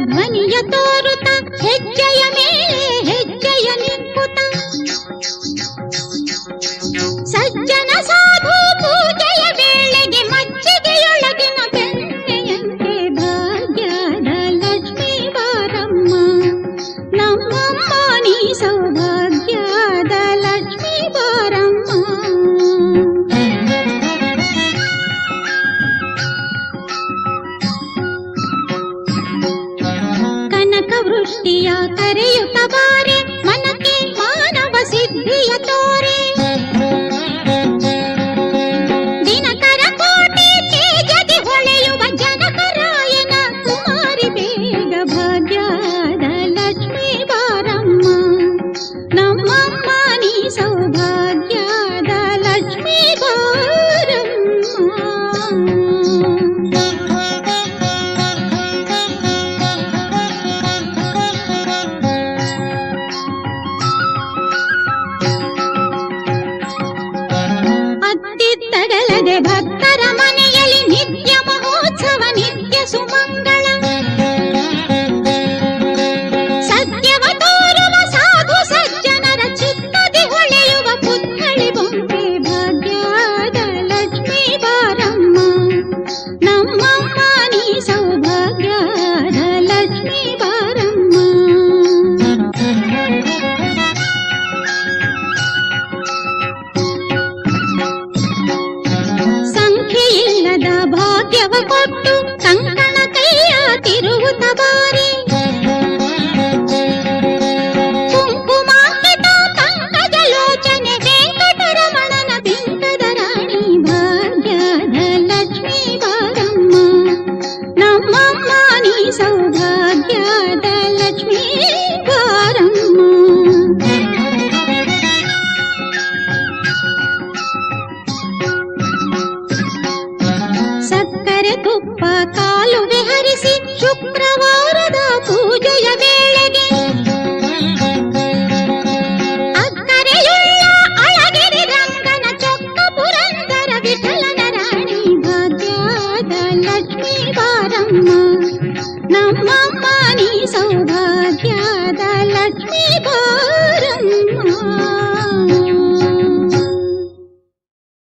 ಧ್ವನಿಯ ತೋರುತ್ತ ಹೆಜ್ಜೆಯ ಮೇಲೆ ಹೆಜ್ಜೆಯ ನಿಂಕುತ ಸಜ್ಜನ ಸಾಧು ಪೂಜೆಯ ವೇಳೆಗೆ ಮಜ್ಜಿಗೆಯೊಳಗಿನ ಬೆಣ್ಣೆಯಂತೆ ಭಾಗ್ಯದ ಲಕ್ಷ್ಮೀ ಬಾರಮ್ಮ ನಮ್ಮಮ್ಮ ನೀ ಸೌಭಾಗ್ಯದ ಲಕ್ಷ್ಮೀ ಬಾರಮ್ಮ. ವೃಷ್ಟಿಯ ಕರೆಯುತ್ತ ಬಾರೆ ಮನಕ್ಕೆ ಮಾನವ ಸಿದ್ಧಿಯ ತೋರೆ ದಿನಕರ ಕೋಟೆ ತೇಜದಿ ಹೊಳೆಯುವ ಜನಕರಾಯನ ಕುಮಾರಿ ಬೇಗ ಭಾಗ್ಯದ ಲಕ್ಷ್ಮೀ ಬಾರಮ್ಮ ನಮ್ಮಮ್ಮ ನೀ ಸೌಭಾಗ್ಯದ ಲಕ್ಷ್ಮೀ ಬಾರಮ್ಮ. ತಗಲದೆ ಭಕ್ತರ ಮನೆಯಲ್ಲಿ ನಿತ್ಯ ಮಹೋತ್ಸವ ನಿತ್ಯ ಸುಮಂಗಳ ಸತ್ಯವ ತೋರುವ ಸಾಧು ಸಜ್ಜನರ ಚಿತ್ತದಿ ಹೊಳೆಯುವ ಪುತ್ಥಳಿ ಬೊಂಬೆ ಭಾಗ್ಯದ ಲಕ್ಷ್ಮೀ ಬಾರಮ್ಮ ನಮ್ಮಮ್ಮ ನೀ ಸೌಭಾಗ್ಯದ ಲಕ್ಷ್ಮೀ ಬಾರಮ್ಮ. ಸಂಖ್ಯೆಯಿಲ್ಲದ ಭಾಗ್ಯವ ಕೊಟ್ಟು ಕಂಕಣ ಕೈಯ ತಿರುಗುತ್ತ ಬಾರಿ ಕುಂಕುಮಾಂಕಿತ ಪಂಕಜ ಲೋಚನೆ ವೆಂಕಟರಮಣನ ಬಿಂಕದ ರಾಣಿ ಭಾಗ್ಯದ ಲಕ್ಷ್ಮೀ ಬಾರಮ್ಮ ನಮ್ಮಮ್ಮ ನೀ ಸೌಭಾಗ್ಯದ ಲಕ್ಷ್ಮೀ ಬಾರಮ್ಮ. ಸಕ್ಕರೆ ತುಪ್ಪ ಕಾಲುವೆ ಹರಿಸಿ ಶುಕ್ರವಾರದ ಪೂಜೆಯ ವೇಳೆಗೆ ಅಕ್ಕರೆಯುಳ್ಳ ಅಳಗಿರಿ ರಂಗನ ಚೊಕ್ಕ ಪುರಂದರ ವಿಠಲನ ರಾಣಿ ಭಾಗ್ಯದ ಲಕ್ಷ್ಮೀ ಬಾರಮ್ಮ ನಮ್ಮಮ್ಮ ನೀ ಸೌಭಾಗ್ಯದ ಲಕ್ಷ್ಮೀ ಬಾರಮ್ಮ.